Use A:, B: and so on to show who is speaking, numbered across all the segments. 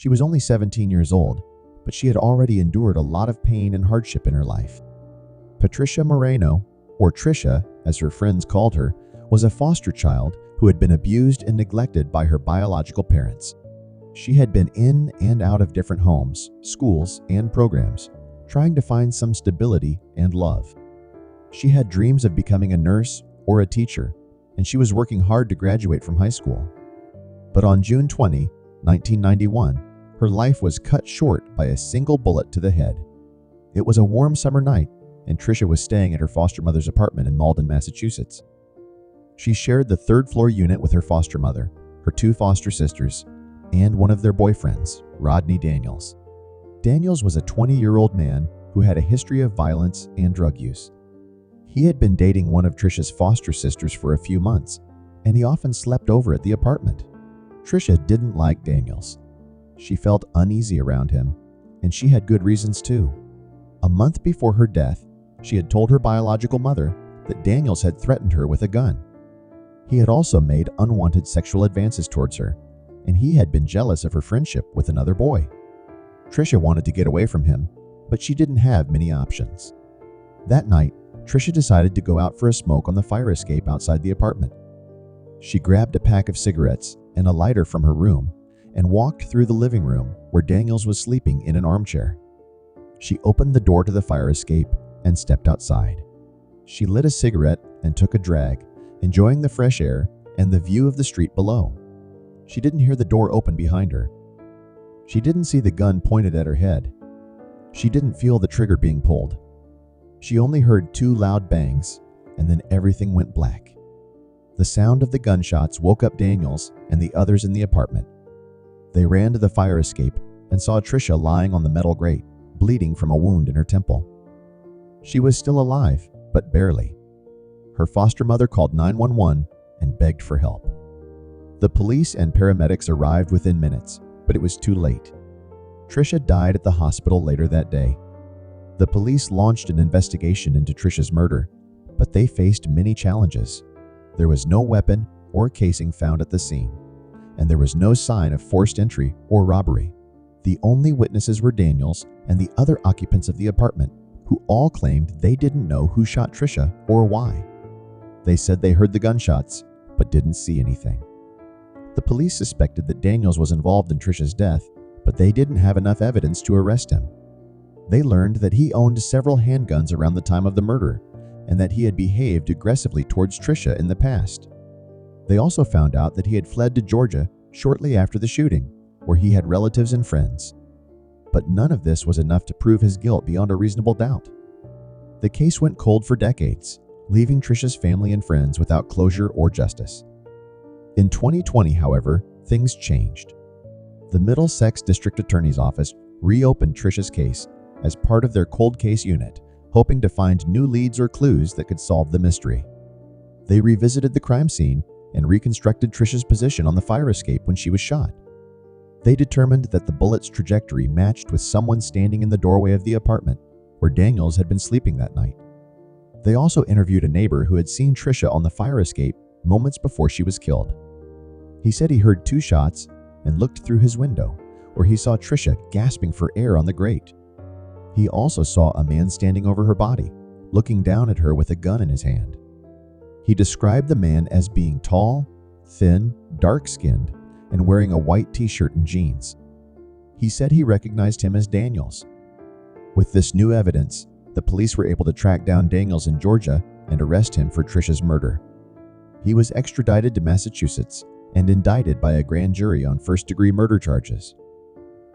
A: She was only 17 years old, but she had already endured a lot of pain and hardship in her life. Patricia Moreno, or Tricia as her friends called her, was a foster child who had been abused and neglected by her biological parents. She had been in and out of different homes, schools, and programs, trying to find some stability and love. She had dreams of becoming a nurse or a teacher, and she was working hard to graduate from high school. But on June 20, 1991, her life was cut short by a single bullet to the head. It was a warm summer night, and Tricia was staying at her foster mother's apartment in Malden, Massachusetts. She shared the third-floor unit with her foster mother, her two foster sisters, and one of their boyfriends, Rodney Daniels. Daniels was a 20-year-old man who had a history of violence and drug use. He had been dating one of Tricia's foster sisters for a few months, and he often slept over at the apartment. Tricia didn't like Daniels. She felt uneasy around him, and she had good reasons too. A month before her death, she had told her biological mother that Daniels had threatened her with a gun. He had also made unwanted sexual advances towards her, and he had been jealous of her friendship with another boy. Tricia wanted to get away from him, but she didn't have many options. That night, Tricia decided to go out for a smoke on the fire escape outside the apartment. She grabbed a pack of cigarettes and a lighter from her room and walked through the living room where Daniels was sleeping in an armchair. She opened the door to the fire escape and stepped outside. She lit a cigarette and took a drag, enjoying the fresh air and the view of the street below. She didn't hear the door open behind her. She didn't see the gun pointed at her head. She didn't feel the trigger being pulled. She only heard two loud bangs, and then everything went black. The sound of the gunshots woke up Daniels and the others in the apartment. They ran to the fire escape and saw Tricia lying on the metal grate, bleeding from a wound in her temple. She was still alive, but barely. Her foster mother called 911 and begged for help. The police and paramedics arrived within minutes, but it was too late. Tricia died at the hospital later that day. The police launched an investigation into Tricia's murder, but they faced many challenges. There was no weapon or casing found at the scene, and there was no sign of forced entry or robbery. The only witnesses were Daniels and the other occupants of the apartment, who all claimed they didn't know who shot Tricia or why. They said they heard the gunshots, but didn't see anything. The police suspected that Daniels was involved in Tricia's death, but they didn't have enough evidence to arrest him. They learned that he owned several handguns around the time of the murder, and that he had behaved aggressively towards Tricia in the past. They also found out that he had fled to Georgia shortly after the shooting, where he had relatives and friends. But none of this was enough to prove his guilt beyond a reasonable doubt. The case went cold for decades, leaving Tricia's family and friends without closure or justice. In 2020, however, things changed. The Middlesex District Attorney's Office reopened Tricia's case as part of their cold case unit, hoping to find new leads or clues that could solve the mystery. They revisited the crime scene and reconstructed Tricia's position on the fire escape when she was shot. They determined that the bullet's trajectory matched with someone standing in the doorway of the apartment where Daniels had been sleeping that night. They also interviewed a neighbor who had seen Tricia on the fire escape moments before she was killed. He said he heard two shots and looked through his window, where he saw Tricia gasping for air on the grate. He also saw a man standing over her body, looking down at her with a gun in his hand. He described the man as being tall, thin, dark-skinned, and wearing a white t-shirt and jeans. He said he recognized him as Daniels. With this new evidence, the police were able to track down Daniels in Georgia and arrest him for Tricia's murder. He was extradited to Massachusetts and indicted by a grand jury on first-degree murder charges.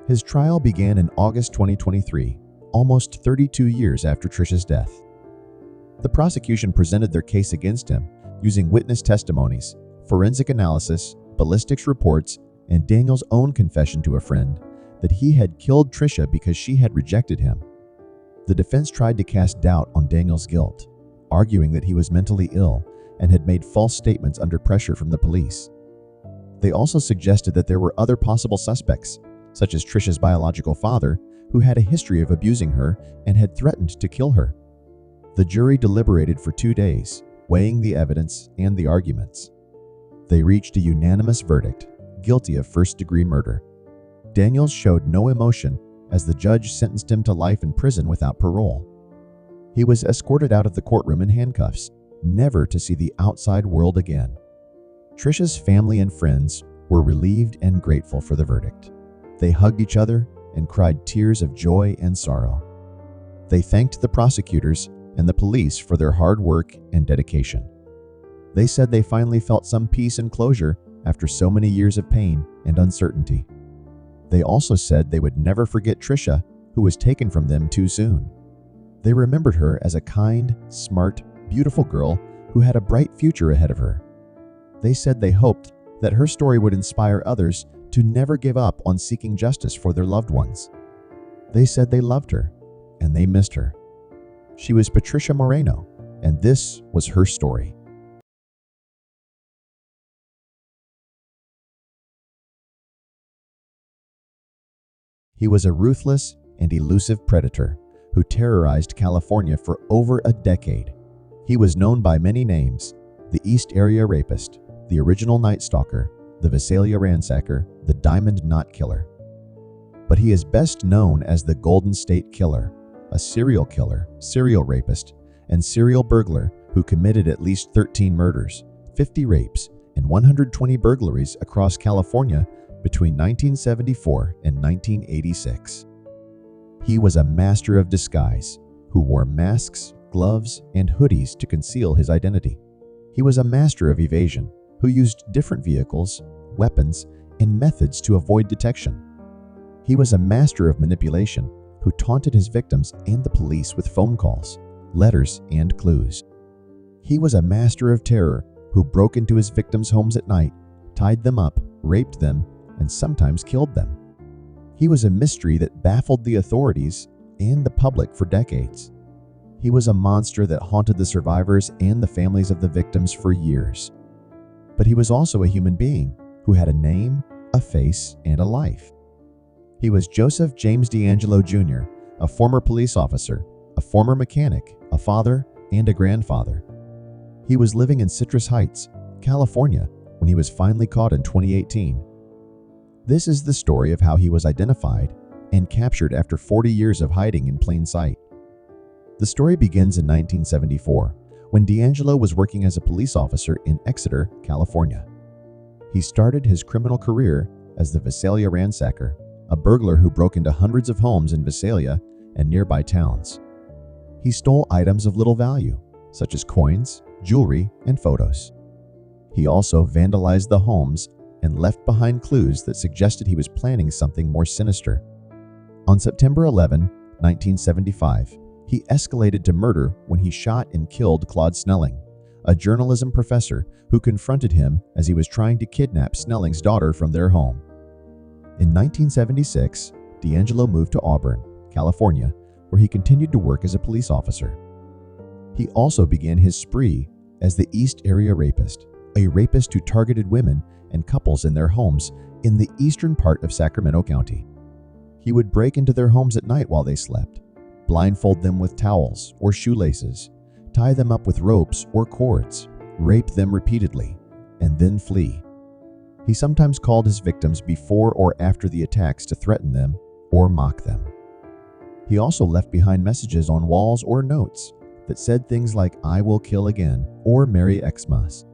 A: His trial began in August 2023, almost 32 years after Tricia's death. The prosecution presented their case against him using witness testimonies, forensic analysis, ballistics reports, and Daniels' own confession to a friend that he had killed Tricia because she had rejected him. The defense tried to cast doubt on Daniels' guilt, arguing that he was mentally ill and had made false statements under pressure from the police. They also suggested that there were other possible suspects, such as Tricia's biological father, who had a history of abusing her and had threatened to kill her. The jury deliberated for 2 days, weighing the evidence and the arguments. They reached a unanimous verdict, guilty of first-degree murder. Daniels showed no emotion as the judge sentenced him to life in prison without parole. He was escorted out of the courtroom in handcuffs, never to see the outside world again. Tricia's family and friends were relieved and grateful for the verdict. They hugged each other and cried tears of joy and sorrow. They thanked the prosecutors and the police for their hard work and dedication. They said they finally felt some peace and closure after so many years of pain and uncertainty. They also said they would never forget Tricia, who was taken from them too soon. They remembered her as a kind, smart, beautiful girl who had a bright future ahead of her. They said they hoped that her story would inspire others to never give up on seeking justice for their loved ones. They said they loved her, and they missed her. She was Patricia Moreno, and this was her story. He was a ruthless and elusive predator who terrorized California for over a decade. He was known by many names: the East Area Rapist, the Original Night Stalker, the Visalia Ransacker, the Diamond Knot Killer. But he is best known as the Golden State Killer, a serial killer, serial rapist, and serial burglar who committed at least 13 murders, 50 rapes, and 120 burglaries across California between 1974 and 1986. He was a master of disguise who wore masks, gloves, and hoodies to conceal his identity. He was a master of evasion who used different vehicles, weapons, and methods to avoid detection. He was a master of manipulation who taunted his victims and the police with phone calls, letters, and clues. He was a master of terror who broke into his victims' homes at night, tied them up, raped them, and sometimes killed them. He was a mystery that baffled the authorities and the public for decades. He was a monster that haunted the survivors and the families of the victims for years. But he was also a human being who had a name, a face, and a life. He was Joseph James D'Angelo Jr., a former police officer, a former mechanic, a father, and a grandfather. He was living in Citrus Heights, California, when he was finally caught in 2018. This is the story of how he was identified and captured after 40 years of hiding in plain sight. The story begins in 1974, when D'Angelo was working as a police officer in Exeter, California. He started his criminal career as the Visalia Ransacker, a burglar who broke into hundreds of homes in Visalia and nearby towns. He stole items of little value, such as coins, jewelry, and photos. He also vandalized the homes and left behind clues that suggested he was planning something more sinister. On September 11, 1975, he escalated to murder when he shot and killed Claude Snelling, a journalism professor who confronted him as he was trying to kidnap Snelling's daughter from their home. In 1976, D'Angelo moved to Auburn, California, where he continued to work as a police officer. He also began his spree as the East Area Rapist, a rapist who targeted women and couples in their homes in the eastern part of Sacramento County. He would break into their homes at night while they slept, blindfold them with towels or shoelaces, tie them up with ropes or cords, rape them repeatedly, and then flee. He sometimes called his victims before or after the attacks to threaten them or mock them. He also left behind messages on walls or notes that said things like "I will kill again" or "Merry Xmas."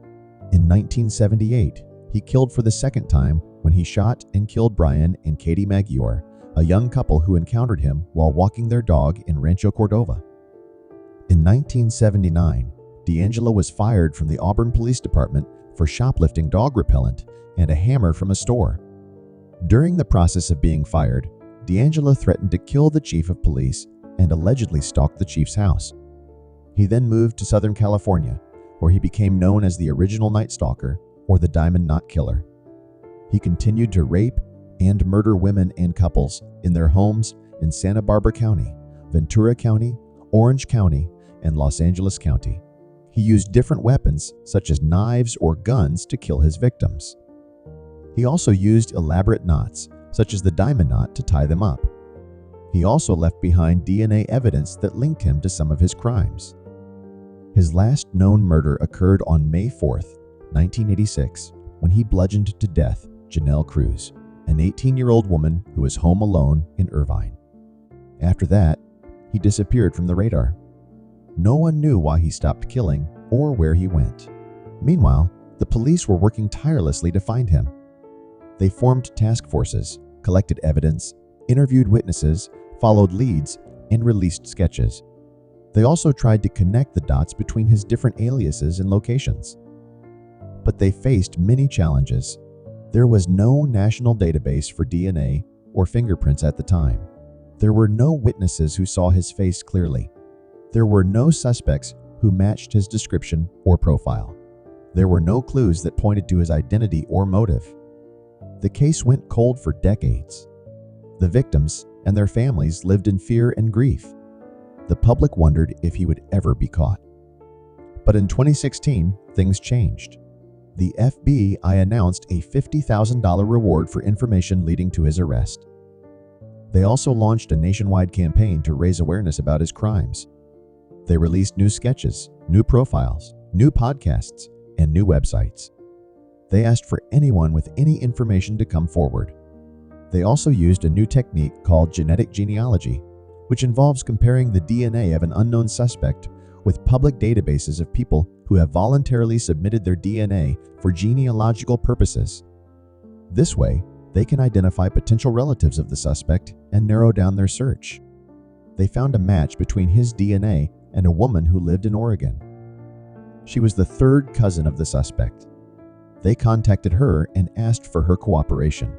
A: In 1978, he killed for the second time when he shot and killed Brian and Katie Maggiore, a young couple who encountered him while walking their dog in Rancho Cordova. In 1979, D'Angelo was fired from the Auburn Police Department for shoplifting dog repellent and a hammer from a store. During the process of being fired, D'Angelo threatened to kill the chief of police and allegedly stalked the chief's house. He then moved to Southern California, where he became known as the Original Night Stalker or the Diamond Knot Killer. He continued to rape and murder women and couples in their homes in Santa Barbara County, Ventura County, Orange County, and Los Angeles County. He used different weapons, such as knives or guns, to kill his victims. He also used elaborate knots, such as the diamond knot, to tie them up. He also left behind DNA evidence that linked him to some of his crimes. His last known murder occurred on May 4, 1986, when he bludgeoned to death Janelle Cruz, an 18-year-old woman who was home alone in Irvine. After that, he disappeared from the radar. No one knew why he stopped killing or where he went. Meanwhile, the police were working tirelessly to find him. They formed task forces, collected evidence, interviewed witnesses, followed leads, and released sketches. They also tried to connect the dots between his different aliases and locations. But they faced many challenges. There was no national database for DNA or fingerprints at the time. There were no witnesses who saw his face clearly. There were no suspects who matched his description or profile. There were no clues that pointed to his identity or motive. The case went cold for decades. The victims and their families lived in fear and grief. The public wondered if he would ever be caught. But in 2016, things changed. The FBI announced a $50,000 reward for information leading to his arrest. They also launched a nationwide campaign to raise awareness about his crimes. They released new sketches, new profiles, new podcasts, and new websites. They asked for anyone with any information to come forward. They also used a new technique called genetic genealogy, which involves comparing the DNA of an unknown suspect with public databases of people who have voluntarily submitted their DNA for genealogical purposes. This way, they can identify potential relatives of the suspect and narrow down their search. They found a match between his DNA and a woman who lived in Oregon. She was the third cousin of the suspect. They contacted her and asked for her cooperation.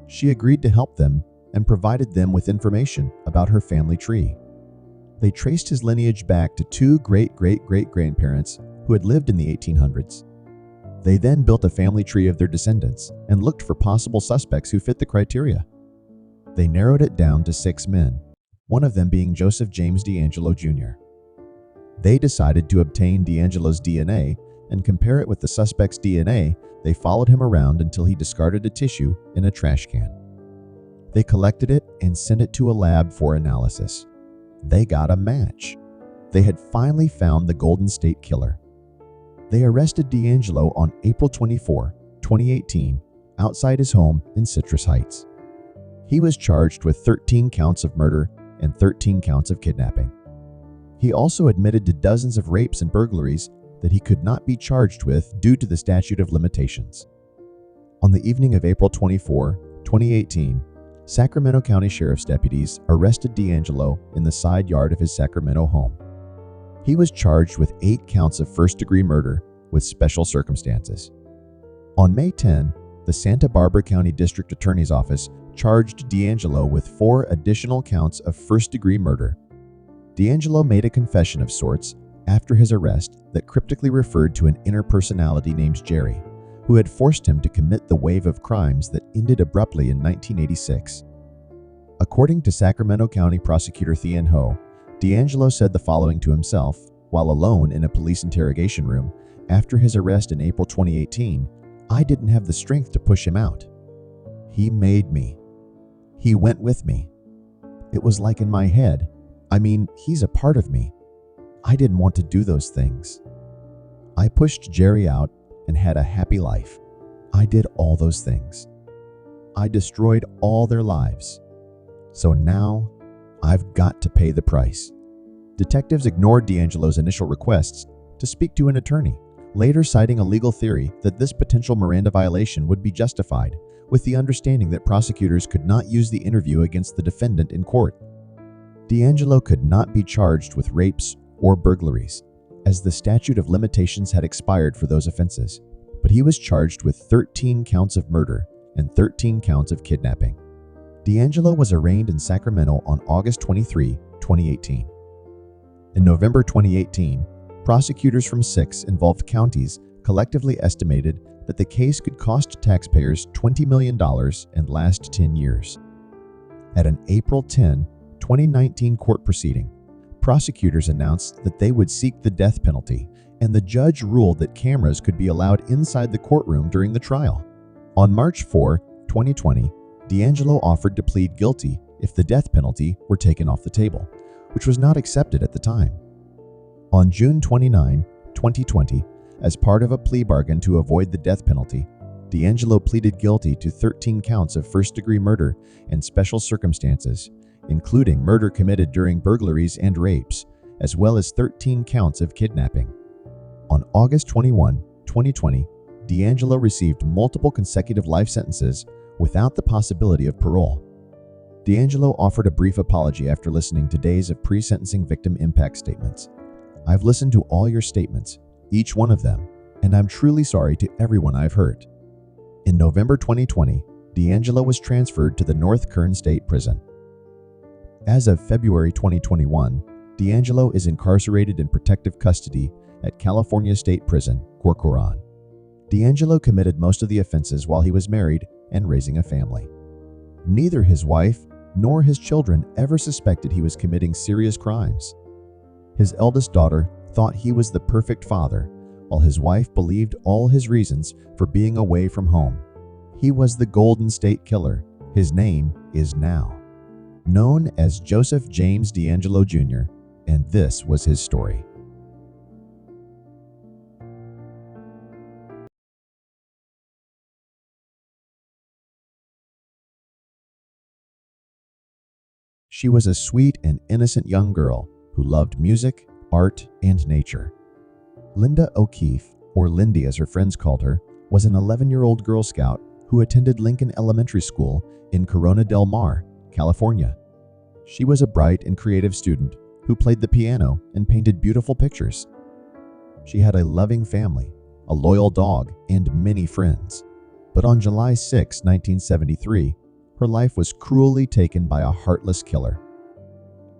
A: She agreed to help them and provided them with information about her family tree. They traced his lineage back to two great-great-great-grandparents who had lived in the 1800s. They then built a family tree of their descendants and looked for possible suspects who fit the criteria. They narrowed it down to 6 men, one of them being Joseph James DeAngelo Jr. They decided to obtain DeAngelo's DNA and compare it with the suspect's DNA. They followed him around until he discarded a tissue in a trash can. They collected it and sent it to a lab for analysis. They got a match. They had finally found the Golden State Killer. They arrested DeAngelo on April 24, 2018, outside his home in Citrus Heights. He was charged with 13 counts of murder and 13 counts of kidnapping. He also admitted to dozens of rapes and burglaries that he could not be charged with due to the statute of limitations. On the evening of April 24, 2018, Sacramento County Sheriff's deputies arrested DeAngelo in the side yard of his Sacramento home. He was charged with 8 counts of first-degree murder with special circumstances. On May 10, the Santa Barbara County District Attorney's Office charged DeAngelo with 4 additional counts of first-degree murder. DeAngelo made a confession of sorts after his arrest that cryptically referred to an inner personality named Jerry, who had forced him to commit the wave of crimes that ended abruptly in 1986. According to Sacramento County Prosecutor Thean Ho, DeAngelo said the following to himself while alone in a police interrogation room after his arrest in April 2018, "I didn't have the strength to push him out. He made me. He went with me. It was like in my head. I mean, he's a part of me. I didn't want to do those things. I pushed Jerry out and had a happy life. I did all those things. I destroyed all their lives. So now I've got to pay the price." Detectives ignored DeAngelo's initial requests to speak to an attorney, later citing a legal theory that this potential Miranda violation would be justified, with the understanding that prosecutors could not use the interview against the defendant in court. DeAngelo could not be charged with rapes or burglaries, as the statute of limitations had expired for those offenses, but he was charged with 13 counts of murder and 13 counts of kidnapping. DeAngelo was arraigned in Sacramento on August 23, 2018. In November 2018, prosecutors from 6 involved counties collectively estimated that the case could cost taxpayers $20 million and last 10 years. At an April 10, 2019 court proceeding, prosecutors announced that they would seek the death penalty, and the judge ruled that cameras could be allowed inside the courtroom during the trial. On March 4, 2020, DeAngelo offered to plead guilty if the death penalty were taken off the table, which was not accepted at the time. On June 29, 2020, as part of a plea bargain to avoid the death penalty, D'Angelo pleaded guilty to 13 counts of first-degree murder and special circumstances, including murder committed during burglaries and rapes, as well as 13 counts of kidnapping. On August 21, 2020, D'Angelo received multiple consecutive life sentences without the possibility of parole. D'Angelo offered a brief apology after listening to days of pre-sentencing victim impact statements. "I've listened to all your statements, each one of them, and I'm truly sorry to everyone I've hurt." In November 2020, D'Angelo was transferred to the North Kern State Prison. As of February 2021, D'Angelo is incarcerated in protective custody at California State Prison, Corcoran. D'Angelo committed most of the offenses while he was married and raising a family. Neither his wife nor his children ever suspected he was committing serious crimes. His eldest daughter thought he was the perfect father, while his wife believed all his reasons for being away from home. He was the Golden State Killer. His name is now known as Joseph James D'Angelo Jr., and this was his story. She was a sweet and innocent young girl who loved music, art, and nature. Linda O'Keefe, or Lindy as her friends called her, was an 11-year-old Girl Scout who attended Lincoln Elementary School in Corona del Mar, California. She was a bright and creative student who played the piano and painted beautiful pictures. She had a loving family, a loyal dog, and many friends. But on July 6, 1973, her life was cruelly taken by a heartless killer.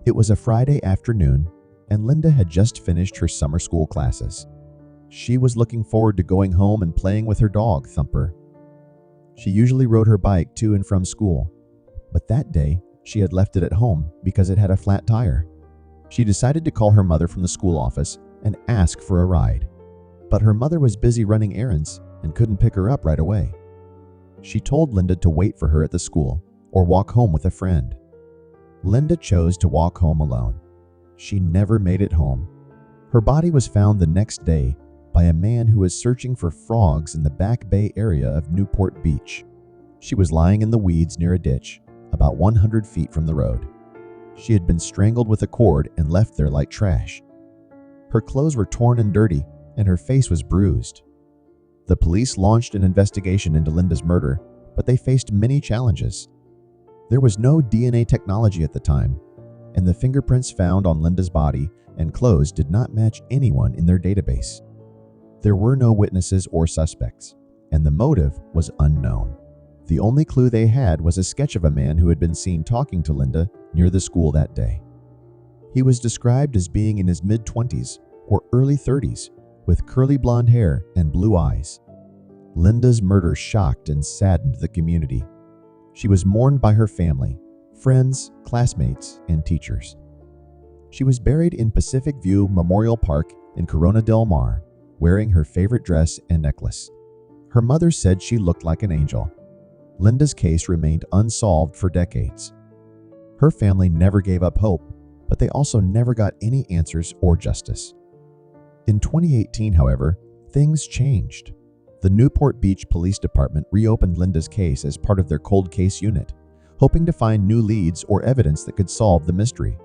A: It was a Friday afternoon, and Linda had just finished her summer school classes. She was looking forward to going home and playing with her dog, Thumper. She usually rode her bike to and from school, but that day she had left it at home because it had a flat tire. She decided to call her mother from the school office and ask for a ride, but her mother was busy running errands and couldn't pick her up right away. She told Linda to wait for her at the school or walk home with a friend. Linda chose to walk home alone. She never made it home. Her body was found the next day by a man who was searching for frogs in the Back Bay area of Newport Beach. She was lying in the weeds near a ditch, about 100 feet from the road. She had been strangled with a cord and left there like trash. Her clothes were torn and dirty, and her face was bruised. The police launched an investigation into Linda's murder, but they faced many challenges. There was no DNA technology at the time, and the fingerprints found on Linda's body and clothes did not match anyone in their database. There were no witnesses or suspects, and the motive was unknown. The only clue they had was a sketch of a man who had been seen talking to Linda near the school that day. He was described as being in his mid-20s or early 30s, with curly blonde hair and blue eyes. Linda's murder shocked and saddened the community. She was mourned by her family, friends, classmates, and teachers. She was buried in Pacific View Memorial Park in Corona del Mar, wearing her favorite dress and necklace. Her mother said she looked like an angel. Linda's case remained unsolved for decades. Her family never gave up hope, but they also never got any answers or justice. In 2018, however, things changed. The Newport Beach Police Department reopened Linda's case as part of their cold case unit, hoping to find new leads or evidence that could solve the mystery.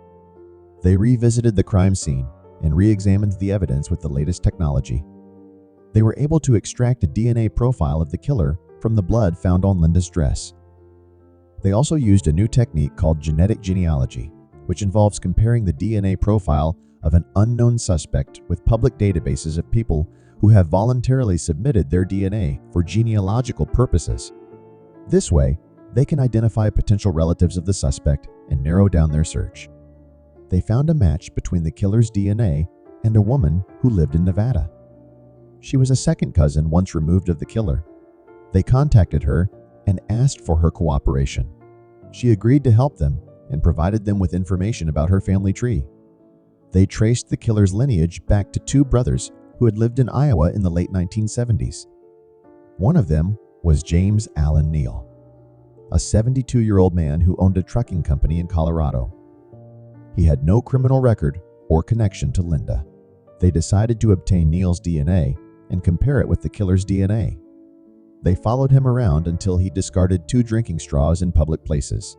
A: They revisited the crime scene and re-examined the evidence with the latest technology. They were able to extract a DNA profile of the killer from the blood found on Linda's dress. They also used a new technique called genetic genealogy, which involves comparing the DNA profile of an unknown suspect with public databases of people who have voluntarily submitted their DNA for genealogical purposes. This way, they can identify potential relatives of the suspect and narrow down their search. They found a match between the killer's DNA and a woman who lived in Nevada. She was a second cousin once removed of the killer. They contacted her and asked for her cooperation. She agreed to help them and provided them with information about her family tree. They traced the killer's lineage back to two brothers who had lived in Iowa in the late 1970s. One of them was James Allen Neal, a 72-year-old man who owned a trucking company in Colorado. He had no criminal record or connection to Linda. They decided to obtain Neal's DNA and compare it with the killer's DNA. They followed him around until he discarded 2 drinking straws in public places.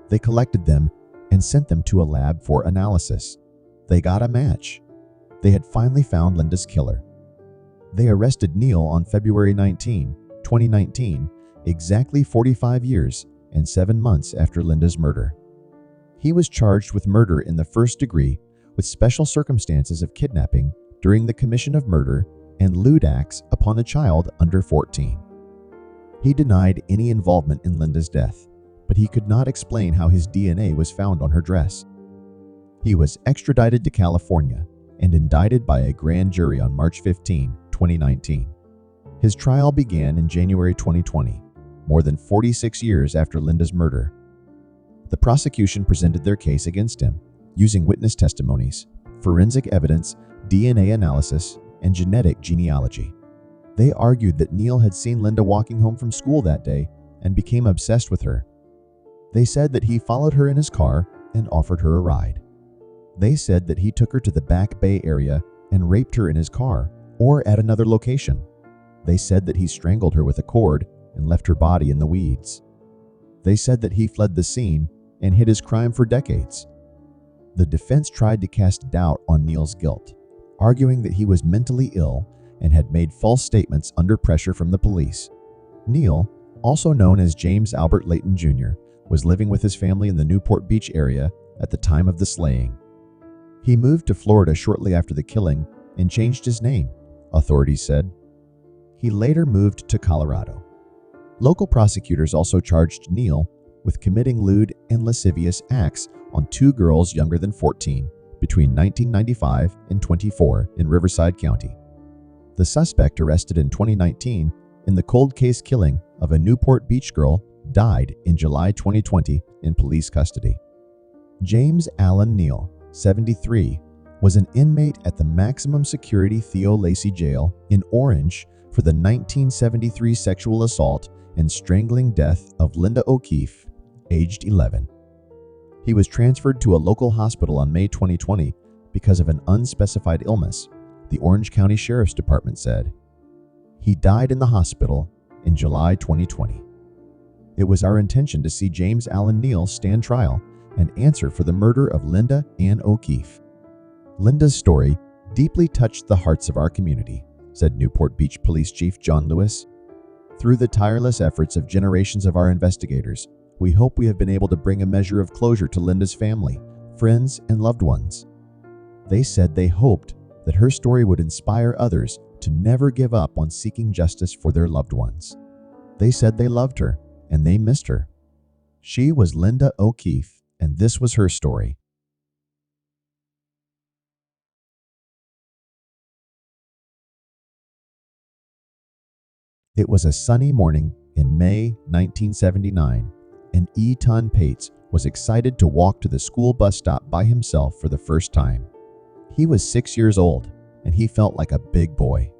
A: They collected them and sent them to a lab for analysis. They got a match. They had finally found Linda's killer. They arrested Neil on February 19, 2019, exactly 45 years and 7 months after Linda's murder. He was charged with murder in the first degree with special circumstances of kidnapping during the commission of murder and lewd acts upon a child under 14. He denied any involvement in Linda's death, but he could not explain how his DNA was found on her dress. He was extradited to California and indicted by a grand jury on March 15, 2019. His trial began in January 2020, more than 46 years after Linda's murder. The prosecution presented their case against him, using witness testimonies, forensic evidence, DNA analysis, and genetic genealogy. They argued that Neil had seen Linda walking home from school that day and became obsessed with her. They said that he followed her in his car and offered her a ride. They said that he took her to the Back Bay area and raped her in his car or at another location. They said that he strangled her with a cord and left her body in the weeds. They said that he fled the scene and hid his crime for decades. The defense tried to cast doubt on Neil's guilt, arguing that he was mentally ill and had made false statements under pressure from the police. Neil, also known as James Albert Layton Jr., was living with his family in the Newport Beach area at the time of the slaying. He moved to Florida shortly after the killing and changed his name, authorities said. He later moved to Colorado. Local prosecutors also charged Neil with committing lewd and lascivious acts on 2 girls younger than 14 between 1995 and 24 in Riverside County. The suspect, arrested in 2019 in the cold case killing of a Newport Beach girl, died in July 2020 in police custody. James Allen Neal, 73, was an inmate at the maximum security Theo Lacey Jail in Orange for the 1973 sexual assault and strangling death of Linda O'Keefe, aged 11. He was transferred to a local hospital on May 2020 because of an unspecified illness, the Orange County Sheriff's Department said. He died in the hospital in July 2020. It was our intention to see James Allen Neal stand trial and answer for the murder of Linda Ann O'Keefe. Linda's story deeply touched the hearts of our community, said Newport Beach Police Chief John Lewis. Through the tireless efforts of generations of our investigators, we hope we have been able to bring a measure of closure to Linda's family, friends, and loved ones. They said they hoped that her story would inspire others to never give up on seeking justice for their loved ones. They said they loved her and they missed her. She was Linda O'Keefe, and this was her story. It was a sunny morning in May 1979, and Eton Pates was excited to walk to the school bus stop by himself for the first time. He was 6 years old, and he felt like a big boy.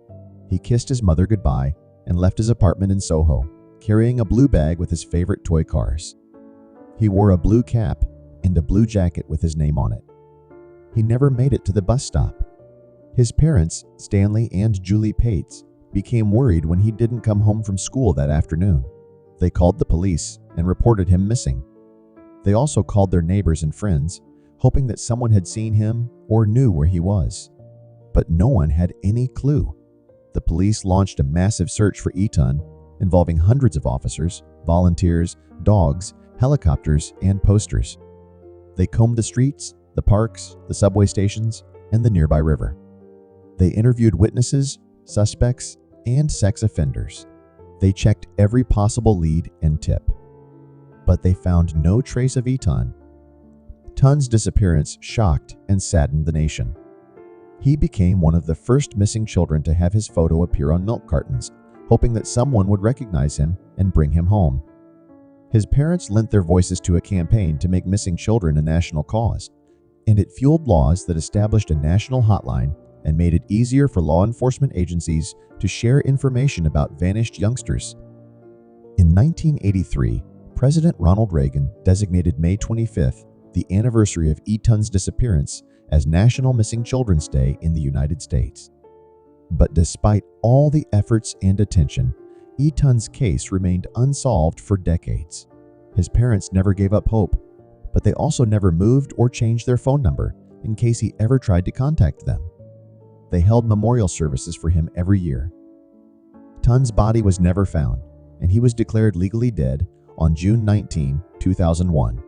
A: He kissed his mother goodbye and left his apartment in Soho, carrying a blue bag with his favorite toy cars. He wore a blue cap and a blue jacket with his name on it. He never made it to the bus stop. His parents, Stanley and Julie Pates, became worried when he didn't come home from school that afternoon. They called the police and reported him missing. They also called their neighbors and friends, hoping that someone had seen him or knew where he was. But no one had any clue. The police launched a massive search for Eton, involving hundreds of officers, volunteers, dogs, helicopters, and posters. They combed the streets, the parks, the subway stations, and the nearby river. They interviewed witnesses, suspects, and sex offenders. They checked every possible lead and tip. But they found no trace of Eton. Tun's disappearance shocked and saddened the nation. He became one of the first missing children to have his photo appear on milk cartons, hoping that someone would recognize him and bring him home. His parents lent their voices to a campaign to make missing children a national cause, and it fueled laws that established a national hotline and made it easier for law enforcement agencies to share information about vanished youngsters. In 1983, President Ronald Reagan designated May 25th, the anniversary of Eton's disappearance, as National Missing Children's Day in the United States. But despite all the efforts and attention, Eaton's case remained unsolved for decades. His parents never gave up hope, but they also never moved or changed their phone number in case he ever tried to contact them. They held memorial services for him every year. Tun's body was never found, and he was declared legally dead on June 19, 2001.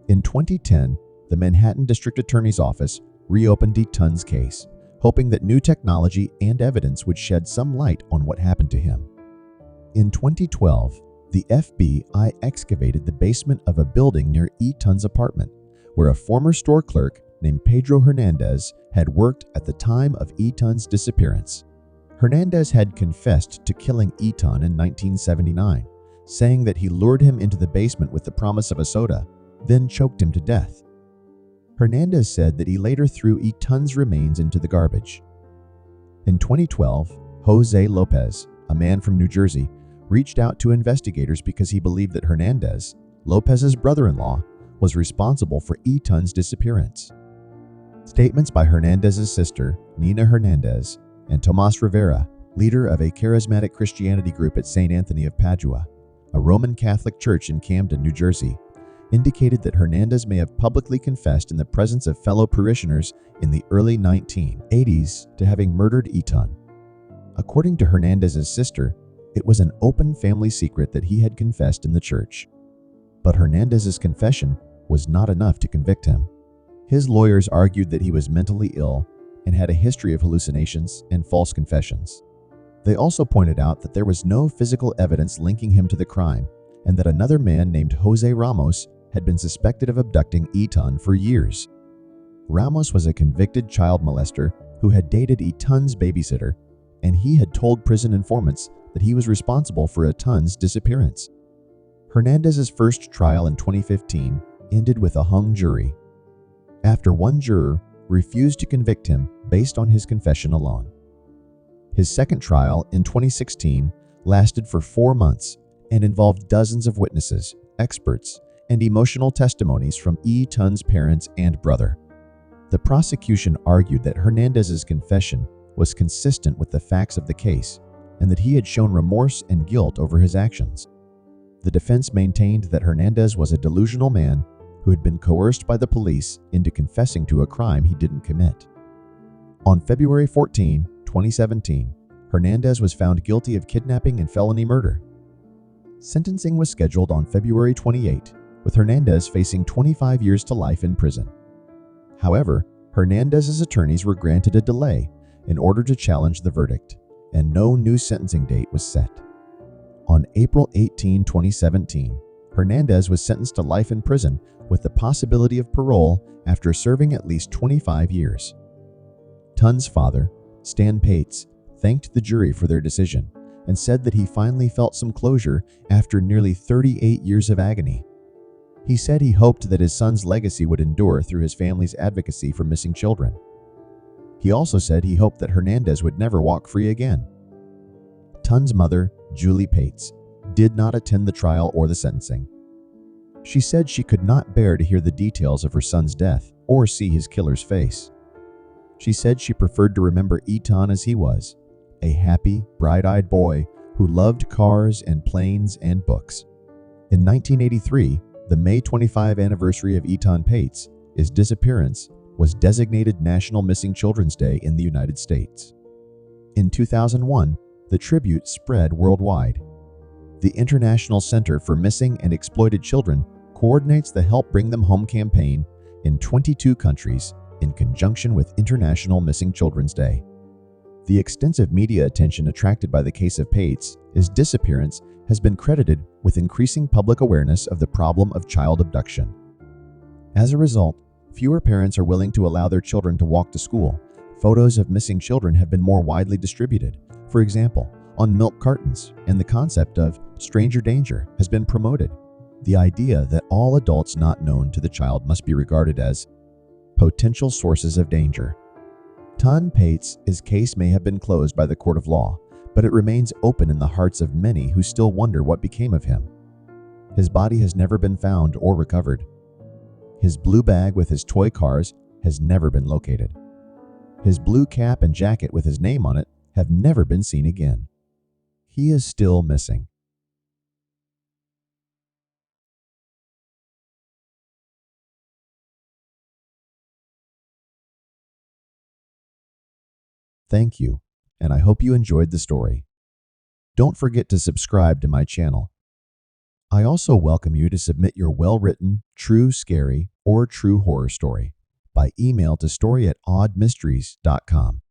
A: In 2010, the Manhattan District Attorney's Office reopened Tun's case, hoping that new technology and evidence would shed some light on what happened to him. In 2012, the FBI excavated the basement of a building near Tun's apartment, where a former store clerk named Pedro Hernandez had worked at the time of Tun's disappearance. Hernandez had confessed to killing Ton in 1979, saying that he lured him into the basement with the promise of a soda, then choked him to death. Hernandez said that he later threw Tun's remains into the garbage. In 2012, Jose Lopez, a man from New Jersey, reached out to investigators because he believed that Hernandez, Lopez's brother-in-law, was responsible for Tun's disappearance. Statements by Hernandez's sister, Nina Hernandez, and Tomas Rivera, leader of a charismatic Christianity group at St. Anthony of Padua, a Roman Catholic church in Camden, New Jersey, indicated that Hernandez may have publicly confessed in the presence of fellow parishioners in the early 1980s to having murdered Ton. According to Hernandez's sister, it was an open family secret that he had confessed in the church. But Hernandez's confession was not enough to convict him. His lawyers argued that he was mentally ill and had a history of hallucinations and false confessions. They also pointed out that there was no physical evidence linking him to the crime, and that another man named Jose Ramos had been suspected of abducting Ton for years. Ramos was a convicted child molester who had dated Tun's babysitter, and he had told prison informants that he was responsible for Tun's disappearance. Hernandez's first trial in 2015 ended with a hung jury, after one juror refused to convict him based on his confession alone. His second trial in 2016 lasted for 4 months and involved dozens of witnesses, experts, and emotional testimonies from Tun's parents and brother. The prosecution argued that Hernandez's confession was consistent with the facts of the case and that he had shown remorse and guilt over his actions. The defense maintained that Hernandez was a delusional man who had been coerced by the police into confessing to a crime he didn't commit. On February 14, 2017, Hernandez was found guilty of kidnapping and felony murder. Sentencing was scheduled on February 28, with Hernandez facing 25 years to life in prison. However, Hernandez's attorneys were granted a delay in order to challenge the verdict, and no new sentencing date was set. On April 18, 2017, Hernandez was sentenced to life in prison with the possibility of parole after serving at least 25 years. Tun's father, Stanleykpatz, thanked the jury for their decision and said that he finally felt some closure after nearly 38 years of agony. He said he hoped that his son's legacy would endure through his family's advocacy for missing children. He also said he hoped that Hernandez would never walk free again. Tun's mother, Julie Patz, did not attend the trial or the sentencing. She said she could not bear to hear the details of her son's death or see his killer's face. She said she preferred to remember Ton as he was, a happy, bright-eyed boy who loved cars and planes and books. In 1983, the May 25 anniversary of Ton Patz, his disappearance was designated National Missing Children's Day in the United States. In 2001, the tribute spread worldwide. The International Center for Missing and Exploited Children coordinates the Help Bring Them Home campaign in 22 countries in conjunction with International Missing Children's Day. The extensive media attention attracted by the case of Patz's disappearance has been credited with increasing public awareness of the problem of child abduction. As a result, fewer parents are willing to allow their children to walk to school. Photos of missing children have been more widely distributed, for example, on milk cartons, and the concept of stranger danger has been promoted. The idea that all adults not known to the child must be regarded as potential sources of danger. Ton Patz's case may have been closed by the court of law, but it remains open in the hearts of many who still wonder what became of him. His body has never been found or recovered. His blue bag with his toy cars has never been located. His blue cap and jacket with his name on it have never been seen again. He is still missing. Thank you, and I hope you enjoyed the story. Don't forget to subscribe to my channel. I also welcome you to submit your well-written, true scary, or true horror story by email to story@oddmysteries.com.